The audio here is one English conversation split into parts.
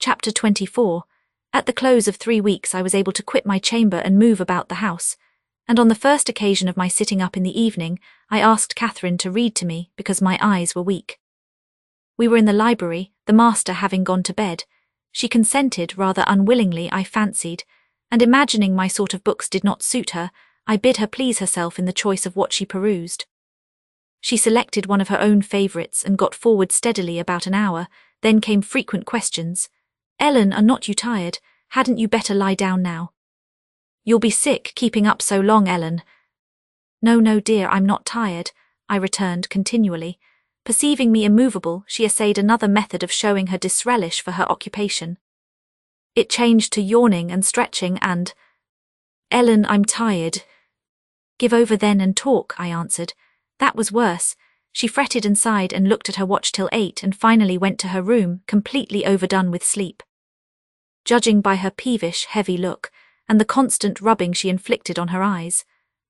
Chapter 24. At the close of 3 weeks I was able to quit my chamber and move about the house, and on the first occasion of my sitting up in the evening, I asked Catherine to read to me because my eyes were weak. We were in the library, the master having gone to bed. She consented, rather unwillingly, I fancied, and imagining my sort of books did not suit her, I bid her please herself in the choice of what she perused. She selected one of her own favourites and got forward steadily about an hour. Then came frequent questions. "Ellen, are not you tired? Hadn't you better lie down now? You'll be sick keeping up so long, Ellen." No, dear, I'm not tired," I returned continually. Perceiving me immovable, she essayed another method of showing her disrelish for her occupation. It changed to yawning and stretching and, "Ellen, I'm tired." "Give over then and talk," I answered. That was worse. She fretted and sighed and looked at her watch till 8 and finally went to her room, completely overdone with sleep. Judging by her peevish, heavy look, and the constant rubbing she inflicted on her eyes,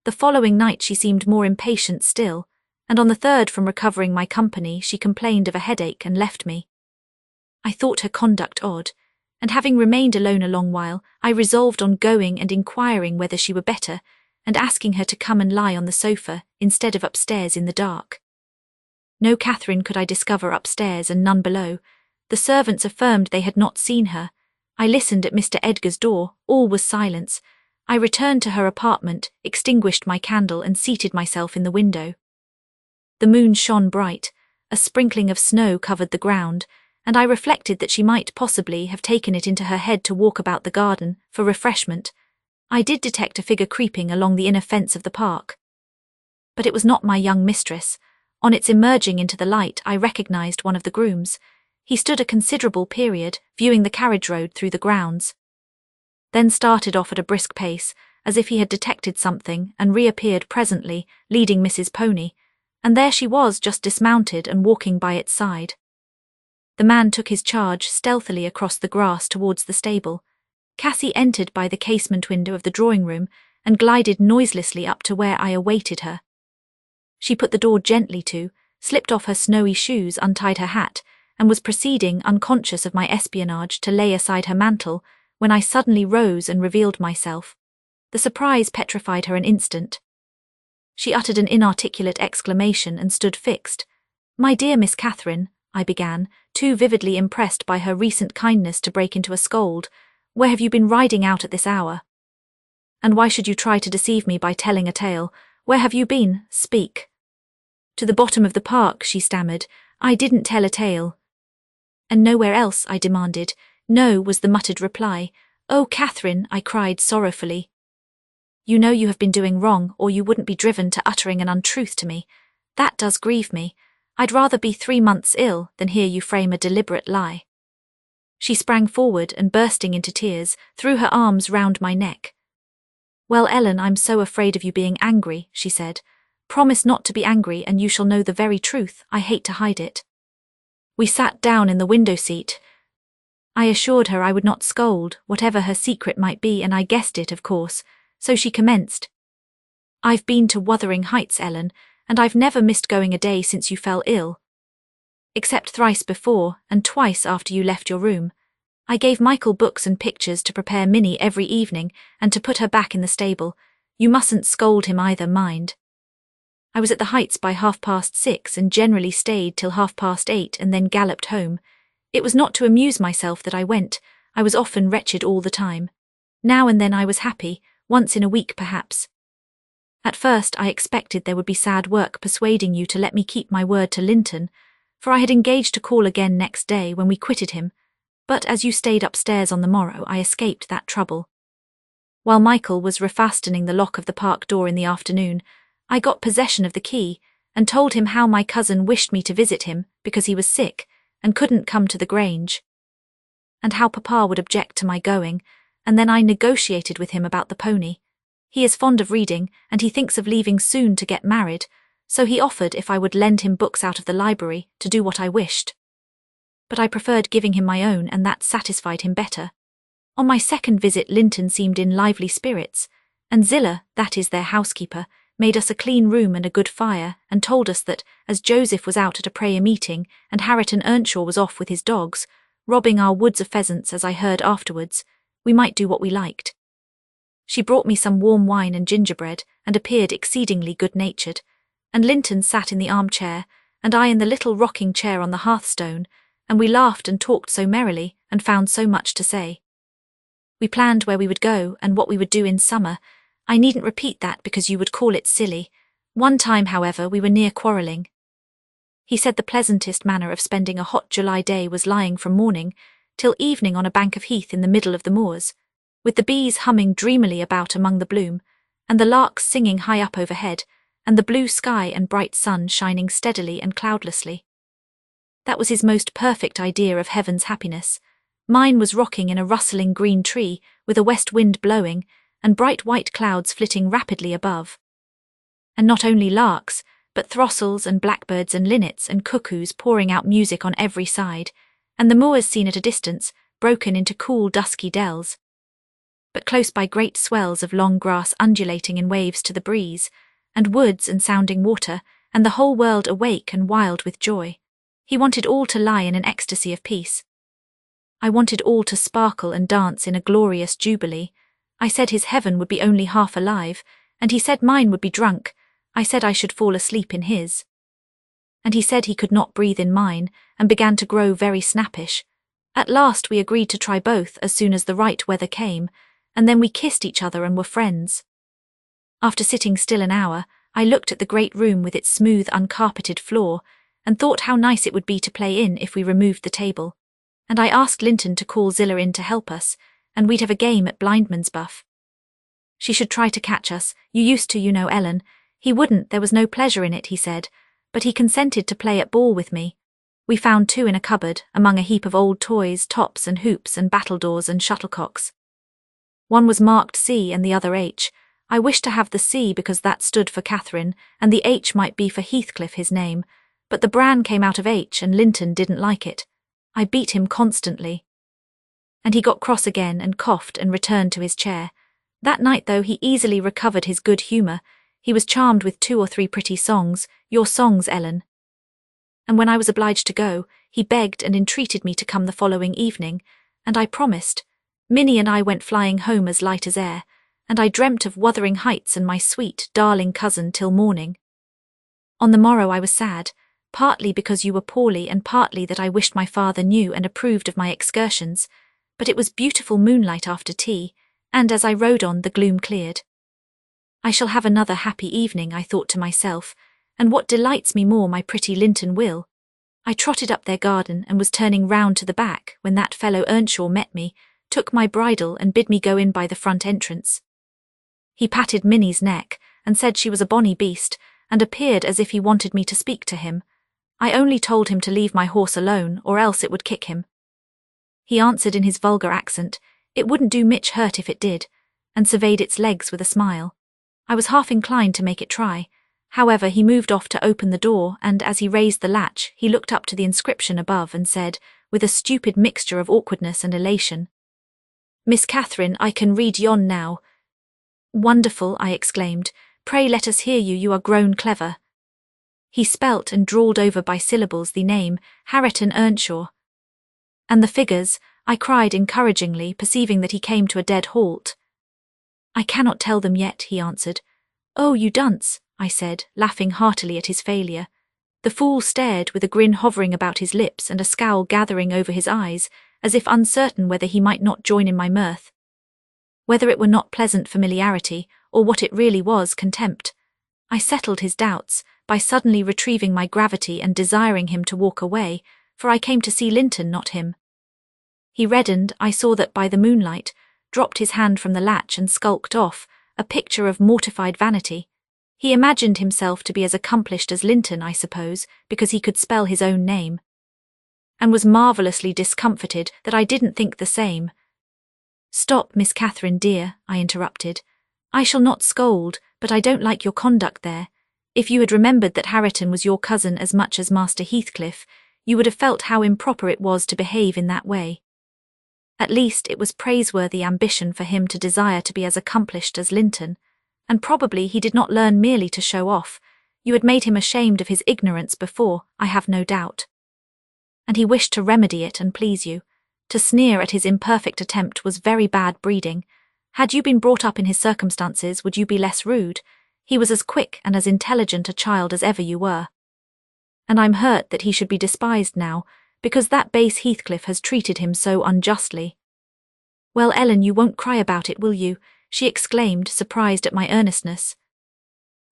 the following night she seemed more impatient still, and on the 3rd from recovering my company she complained of a headache and left me. I thought her conduct odd, and having remained alone a long while, I resolved on going and inquiring whether she were better, and asking her to come and lie on the sofa, instead of upstairs in the dark. No Catherine could I discover upstairs and none below. The servants affirmed they had not seen her. I listened at Mr. Edgar's door, all was silence. I returned to her apartment, extinguished my candle and seated myself in the window. The moon shone bright, a sprinkling of snow covered the ground, and I reflected that she might possibly have taken it into her head to walk about the garden for refreshment. I did detect a figure creeping along the inner fence of the park. But it was not my young mistress. On its emerging into the light, I recognized one of the grooms. He stood a considerable period, viewing the carriage road through the grounds. Then started off at a brisk pace, as if he had detected something, and reappeared presently, leading Mrs. Pony, and there she was just dismounted and walking by its side. The man took his charge stealthily across the grass towards the stable. Cassie entered by the casement window of the drawing-room and glided noiselessly up to where I awaited her. She put the door gently to, slipped off her snowy shoes, untied her hat, and was proceeding, unconscious of my espionage, to lay aside her mantle, when I suddenly rose and revealed myself. The surprise petrified her an instant. She uttered an inarticulate exclamation and stood fixed. "My dear Miss Catherine," I began, too vividly impressed by her recent kindness to break into a scold, "where have you been riding out at this hour? And why should you try to deceive me by telling a tale? Where have you been? Speak." "To the bottom of the park," she stammered. "I didn't tell a tale." "And nowhere else?" I demanded. "No," was the muttered reply. "Oh, Catherine," I cried sorrowfully. "You know you have been doing wrong, or you wouldn't be driven to uttering an untruth to me. That does grieve me. I'd rather be 3 months ill than hear you frame a deliberate lie." She sprang forward and, bursting into tears, threw her arms round my neck. "Well, Ellen, I'm so afraid of you being angry," she said. "Promise not to be angry and you shall know the very truth. I hate to hide it." We sat down in the window seat. I assured her I would not scold, whatever her secret might be, and I guessed it, of course, so she commenced. "I've been to Wuthering Heights, Ellen, and I've never missed going a day since you fell ill. Except thrice before, and twice after you left your room. I gave Michael books and pictures to prepare Minnie every evening and to put her back in the stable. You mustn't scold him either, mind. I was at the Heights by 6:30 and generally stayed till 8:30 and then galloped home. It was not to amuse myself that I went. I was often wretched all the time. Now and then I was happy, once in a week perhaps. At first I expected there would be sad work persuading you to let me keep my word to Linton, for I had engaged to call again next day when we quitted him, but as you stayed upstairs on the morrow I escaped that trouble. While Michael was refastening the lock of the park door in the afternoon, I got possession of the key and told him how my cousin wished me to visit him because he was sick and couldn't come to the Grange, and how Papa would object to my going, and then I negotiated with him about the pony. He is fond of reading, and he thinks of leaving soon to get married, so he offered if I would lend him books out of the library to do what I wished. But I preferred giving him my own, and that satisfied him better. On my second visit Linton seemed in lively spirits, and Zillah, that is their housekeeper, made us a clean room and a good fire, and told us that, as Joseph was out at a prayer meeting and Harriet and Earnshaw was off with his dogs, robbing our woods of pheasants, as I heard afterwards. We might do what we liked. She brought me some warm wine and gingerbread, and appeared exceedingly good-natured, and Linton sat in the armchair, and I in the little rocking chair on the hearthstone, and we laughed and talked so merrily, and found so much to say. We planned where we would go, and what we would do in summer. I needn't repeat that because you would call it silly. One time, however, we were near quarrelling. He said the pleasantest manner of spending a hot July day was lying from morning till evening on a bank of heath in the middle of the moors, with the bees humming dreamily about among the bloom, and the larks singing high up overhead, and the blue sky and bright sun shining steadily and cloudlessly. That was his most perfect idea of heaven's happiness. Mine was rocking in a rustling green tree, with a west wind blowing, and bright white clouds flitting rapidly above. And not only larks, but throstles and blackbirds and linnets and cuckoos pouring out music on every side, and the moors seen at a distance, broken into cool dusky dells, but close by great swells of long grass undulating in waves to the breeze, and woods and sounding water, and the whole world awake and wild with joy. He wanted all to lie in an ecstasy of peace. I wanted all to sparkle and dance in a glorious jubilee. I said his heaven would be only half alive, and he said mine would be drunk. I said I should fall asleep in his. And he said he could not breathe in mine, and began to grow very snappish. At last we agreed to try both as soon as the right weather came, and then we kissed each other and were friends. After sitting still an hour, I looked at the great room with its smooth, uncarpeted floor, and thought how nice it would be to play in if we removed the table. And I asked Linton to call Zillah in to help us, and we'd have a game at blindman's buff. She should try to catch us. You used to, you know, Ellen. He wouldn't, there was no pleasure in it, he said, but he consented to play at ball with me. We found 2 in a cupboard, among a heap of old toys, tops and hoops and battledores and shuttlecocks. One was marked C and the other H. I wished to have the C because that stood for Catherine, and the H might be for Heathcliff, his name, but the bran came out of H and Linton didn't like it. I beat him constantly. And he got cross again and coughed and returned to his chair. That night, though, he easily recovered his good humour. He was charmed with 2 or 3 pretty songs, your songs, Ellen. And when I was obliged to go, he begged and entreated me to come the following evening, and I promised. Minnie and I went flying home as light as air, and I dreamt of Wuthering Heights and my sweet, darling cousin till morning. On the morrow I was sad, partly because you were poorly and partly that I wished my father knew and approved of my excursions, but it was beautiful moonlight after tea, and as I rode on the gloom cleared. I shall have another happy evening, I thought to myself, and what delights me more, my pretty Linton will. I trotted up their garden and was turning round to the back when that fellow Earnshaw met me, took my bridle and bid me go in by the front entrance. He patted Minnie's neck and said she was a bonny beast, and appeared as if he wanted me to speak to him. I only told him to leave my horse alone, or else it would kick him. He answered in his vulgar accent, it wouldn't do Mitch hurt if it did, and surveyed its legs with a smile. I was half inclined to make it try. However, he moved off to open the door, and as he raised the latch, he looked up to the inscription above and said, with a stupid mixture of awkwardness and elation, Miss Catherine, I can read yon now. Wonderful, I exclaimed. Pray let us hear you, you are grown clever. He spelt and drawled over by syllables the name, Harken Earnshaw. And the figures, I cried encouragingly, perceiving that he came to a dead halt. I cannot tell them yet, he answered. Oh, you dunce, I said, laughing heartily at his failure. The fool stared with a grin hovering about his lips and a scowl gathering over his eyes, as if uncertain whether he might not join in my mirth. Whether it were not pleasant familiarity, or what it really was, contempt. I settled his doubts by suddenly retrieving my gravity and desiring him to walk away, for I came to see Linton, not him. He reddened, I saw that by the moonlight, dropped his hand from the latch and skulked off, a picture of mortified vanity. He imagined himself to be as accomplished as Linton, I suppose, because he could spell his own name, and was marvellously discomfited that I didn't think the same. Stop, Miss Catherine dear, I interrupted. I shall not scold, but I don't like your conduct there. If you had remembered that Harriton was your cousin as much as Master Heathcliff, you would have felt how improper it was to behave in that way. At least it was praiseworthy ambition for him to desire to be as accomplished as Linton, and probably he did not learn merely to show off. You had made him ashamed of his ignorance before, I have no doubt. And he wished to remedy it and please you. To sneer at his imperfect attempt was very bad breeding. Had you been brought up in his circumstances, would you be less rude? He was as quick and as intelligent a child as ever you were. And I'm hurt that he should be despised now, because that base Heathcliff has treated him so unjustly. Well, Ellen, you won't cry about it, will you? She exclaimed, surprised at my earnestness.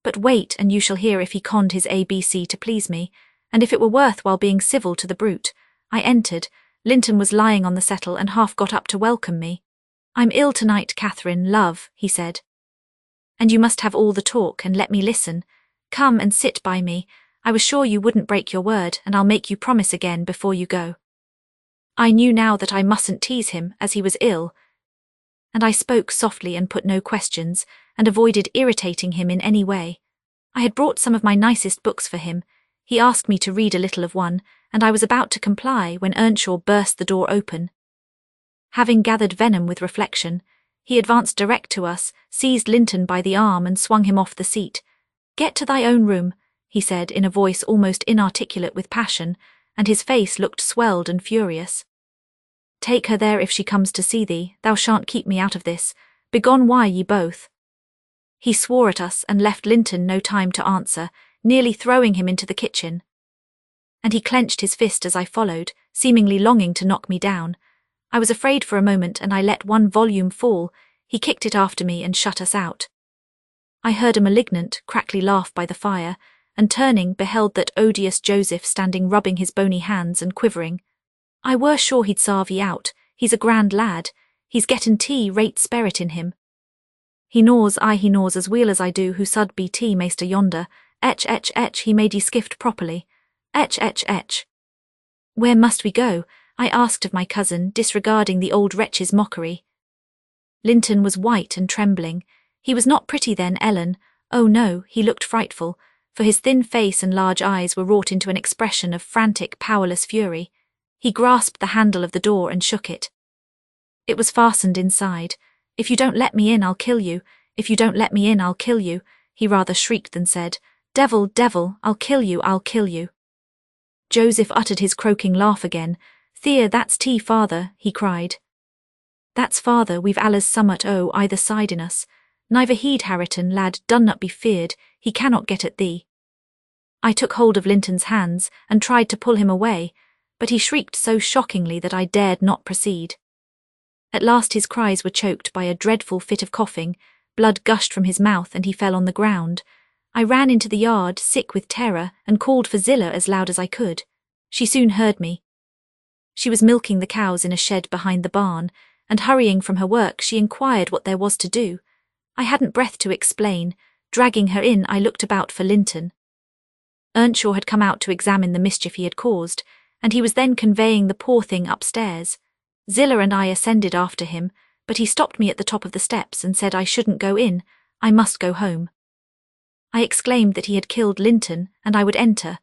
But wait, and you shall hear if he conned his ABC to please me, and if it were worth while being civil to the brute. I entered. Linton was lying on the settle and half got up to welcome me. I'm ill tonight, Catherine, love, he said. And you must have all the talk and let me listen. Come and sit by me. I was sure you wouldn't break your word, and I'll make you promise again before you go. I knew now that I mustn't tease him, as he was ill, and I spoke softly and put no questions, and avoided irritating him in any way. I had brought some of my nicest books for him. He asked me to read a little of one, and I was about to comply when Earnshaw burst the door open. Having gathered venom with reflection, he advanced direct to us, seized Linton by the arm and swung him off the seat. "Get to thy own room," he said in a voice almost inarticulate with passion, and his face looked swelled and furious. "Take her there if she comes to see thee. Thou shan't keep me out of this. Begone, why, ye both." He swore at us and left Linton no time to answer, nearly throwing him into the kitchen. And he clenched his fist as I followed, seemingly longing to knock me down. I was afraid for a moment, and I let one volume fall. He kicked it after me and shut us out. I heard a malignant, crackly laugh by the fire, and turning, beheld that odious Joseph standing rubbing his bony hands and quivering. "I were sure he'd sarve ye out. He's a grand lad. He's getten tea, rate sperrit in him. He gnaws as weel as I do who sud be tea maester yonder. He made ye skift properly. Where must we go? I asked of my cousin, disregarding the old wretch's mockery. Linton was white and trembling. He was not pretty then, Ellen. Oh no, he looked frightful, for his thin face and large eyes were wrought into an expression of frantic, powerless fury. He grasped the handle of the door and shook it. It was fastened inside. "If you don't let me in, I'll kill you. If you don't let me in, I'll kill you," he rather shrieked than said. "Devil, devil, I'll kill you, I'll kill you." Joseph uttered his croaking laugh again. "Thea, that's tea, father," he cried. "That's father, we've allers summat o' either side in us. Neither heed Hareton, lad, done not be feared, he cannot get at thee." I took hold of Linton's hands and tried to pull him away, but he shrieked so shockingly that I dared not proceed. At last his cries were choked by a dreadful fit of coughing, blood gushed from his mouth and he fell on the ground. I ran into the yard, sick with terror, and called for Zillah as loud as I could. She soon heard me. She was milking the cows in a shed behind the barn, and hurrying from her work she inquired what there was to do. I hadn't breath to explain. Dragging her in, I looked about for Linton. Earnshaw had come out to examine the mischief he had caused, and he was then conveying the poor thing upstairs. Zillah and I ascended after him, but he stopped me at the top of the steps and said I shouldn't go in, I must go home. I exclaimed that he had killed Linton, and I would enter.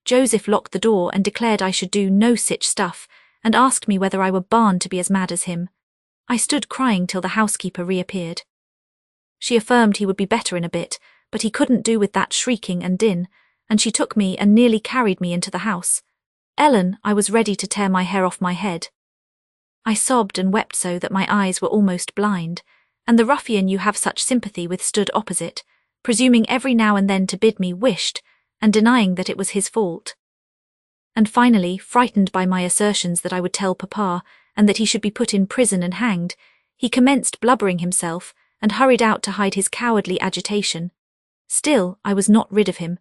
Joseph locked the door and declared I should do no sich stuff, and asked me whether I were born to be as mad as him. I stood crying till the housekeeper reappeared. She affirmed he would be better in a bit, but he couldn't do with that shrieking and din, and she took me and nearly carried me into the house. Ellen, I was ready to tear my hair off my head. I sobbed and wept so that my eyes were almost blind, and the ruffian you have such sympathy with stood opposite, presuming every now and then to bid me wished, and denying that it was his fault. And finally, frightened by my assertions that I would tell Papa, and that he should be put in prison and hanged, he commenced blubbering himself, and hurried out to hide his cowardly agitation. Still, I was not rid of him.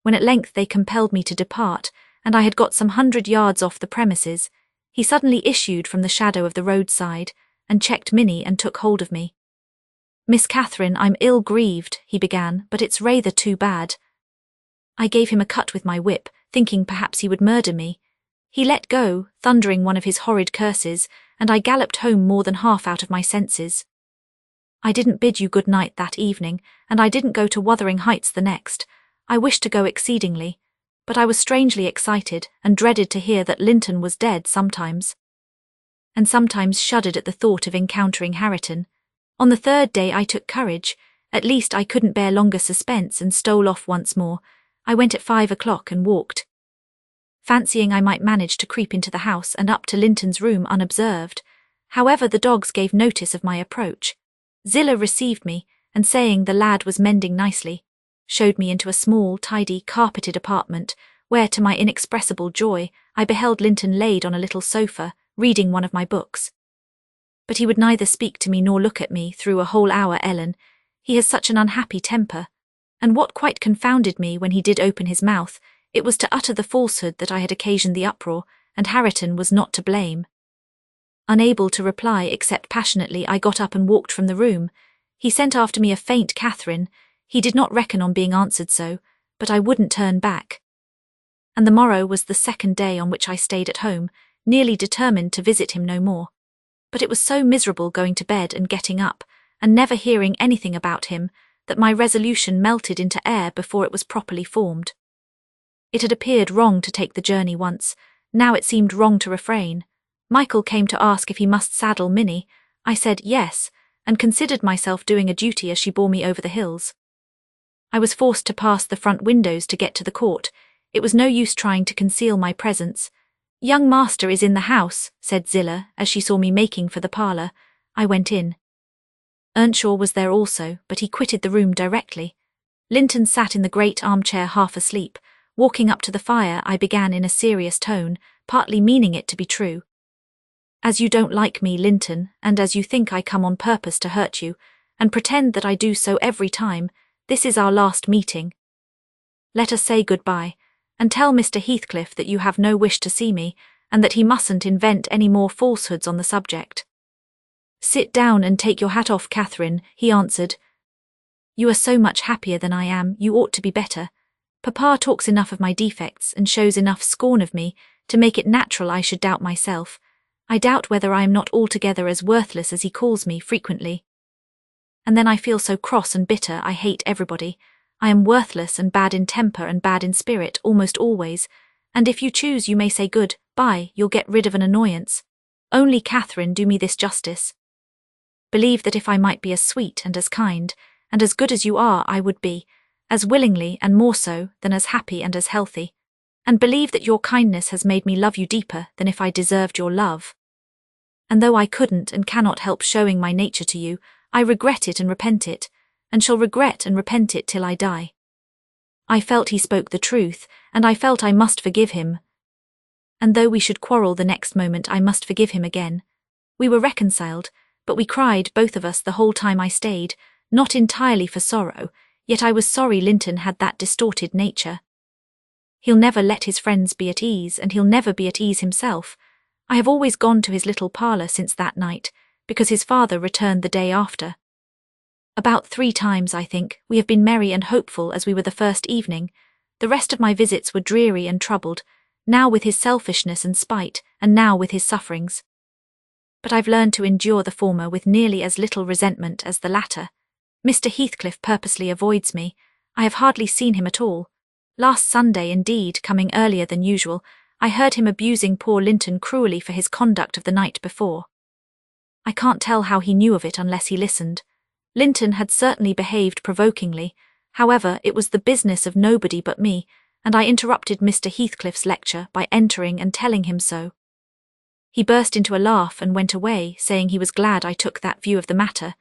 When at length they compelled me to depart, and I had got some 100 yards off the premises, he suddenly issued from the shadow of the roadside, and checked Minnie and took hold of me. "Miss Catherine, I'm ill grieved," he began, "but it's rather too bad." I gave him a cut with my whip, thinking perhaps he would murder me. He let go, thundering one of his horrid curses, and I galloped home more than half out of my senses. I didn't bid you good night that evening, and I didn't go to Wuthering Heights the next. I wished to go exceedingly, but I was strangely excited and dreaded to hear that Linton was dead sometimes, and sometimes shuddered at the thought of encountering Hareton. On the third day I took courage. At least I couldn't bear longer suspense and stole off once more. I went at 5 o'clock and walked fancying I might manage to creep into the house and up to Linton's room unobserved. However, the dogs gave notice of my approach. Zillah received me, and saying the lad was mending nicely, showed me into a small, tidy, carpeted apartment, where, to my inexpressible joy, I beheld Linton laid on a little sofa, reading one of my books. But he would neither speak to me nor look at me through a whole hour, Ellen. He has such an unhappy temper. And what quite confounded me when he did open his mouth, it was to utter the falsehood that I had occasioned the uproar, and Harriton was not to blame. Unable to reply except passionately, I got up and walked from the room. He sent after me a faint Catherine. He did not reckon on being answered so, but I wouldn't turn back. And the morrow was the second day on which I stayed at home, nearly determined to visit him no more. But it was so miserable going to bed and getting up, and never hearing anything about him, that my resolution melted into air before it was properly formed. It had appeared wrong to take the journey once, now it seemed wrong to refrain. Michael came to ask if he must saddle Minnie. I said yes, and considered myself doing a duty as she bore me over the hills. I was forced to pass the front windows to get to the court. It was no use trying to conceal my presence. "Young master is in the house," said Zillah, as she saw me making for the parlour. I went in. Earnshaw was there also, but he quitted the room directly. Linton sat in the great armchair half asleep. Walking up to the fire, I began in a serious tone, partly meaning it to be true. "As you don't like me, Linton, and as you think I come on purpose to hurt you, and pretend that I do so every time, this is our last meeting. Let us say good-bye, and tell Mr. Heathcliff that you have no wish to see me, and that he mustn't invent any more falsehoods on the subject." "Sit down and take your hat off, Catherine," he answered. "You are so much happier than I am, you ought to be better. Papa talks enough of my defects and shows enough scorn of me to make it natural I should doubt myself. I doubt whether I am not altogether as worthless as he calls me frequently. And then I feel so cross and bitter I hate everybody. I am worthless and bad in temper and bad in spirit almost always, and if you choose you may say good-bye, you'll get rid of an annoyance. Only, Catherine, do me this justice. Believe that if I might be as sweet and as kind and as good as you are, I would be, as willingly and more so than as happy and as healthy. And believe that your kindness has made me love you deeper than if I deserved your love. And though I couldn't and cannot help showing my nature to you, I regret it and repent it, and shall regret and repent it till I die." I felt he spoke the truth, and I felt I must forgive him. And though we should quarrel the next moment, I must forgive him again. We were reconciled, but we cried, both of us, the whole time I stayed, not entirely for sorrow, yet I was sorry Linton had that distorted nature. He'll never let his friends be at ease, and he'll never be at ease himself. I have always gone to his little parlour since that night, because his father returned the day after. About 3 times, I think, we have been merry and hopeful as we were the first evening. The rest of my visits were dreary and troubled, now with his selfishness and spite, and now with his sufferings. But I've learned to endure the former with nearly as little resentment as the latter. Mr. Heathcliff purposely avoids me. I have hardly seen him at all. Last Sunday, indeed, coming earlier than usual, I heard him abusing poor Linton cruelly for his conduct of the night before. I can't tell how he knew of it unless he listened. Linton had certainly behaved provokingly. However, it was the business of nobody but me, and I interrupted Mr. Heathcliff's lecture by entering and telling him so. He burst into a laugh and went away, saying he was glad I took that view of the matter.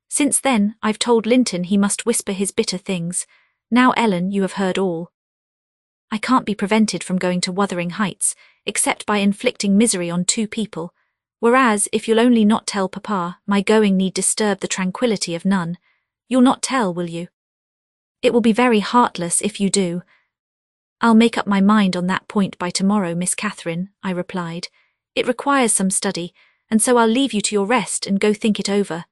Since then, I've told Linton he must whisper his bitter things. Now, Ellen, you have heard all. I can't be prevented from going to Wuthering Heights, except by inflicting misery on 2 people, whereas, if you'll only not tell Papa, my going need disturb the tranquillity of none. You'll not tell, will you? It will be very heartless if you do. I'll make up my mind on that point by tomorrow, Miss Catherine, I replied. It requires some study, and so I'll leave you to your rest and go think it over.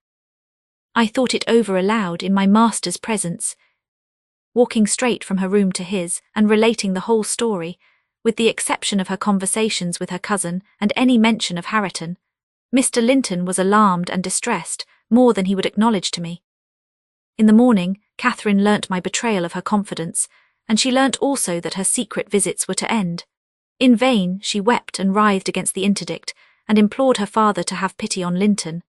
I thought it over aloud in my master's presence, walking straight from her room to his and relating the whole story, with the exception of her conversations with her cousin and any mention of Harriton. Mr. Linton was alarmed and distressed, more than he would acknowledge to me. In the morning, Catherine learnt my betrayal of her confidence, and she learnt also that her secret visits were to end. In vain she wept and writhed against the interdict, and implored her father to have pity on Linton.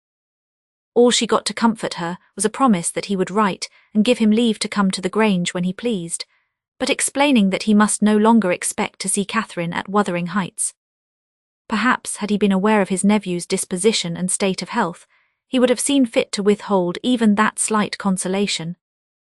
All she got to comfort her was a promise that he would write and give him leave to come to the Grange when he pleased. but explaining that he must no longer expect to see Catherine at Wuthering Heights. Perhaps, had he been aware of his nephew's disposition and state of health, he would have seen fit to withhold even that slight consolation.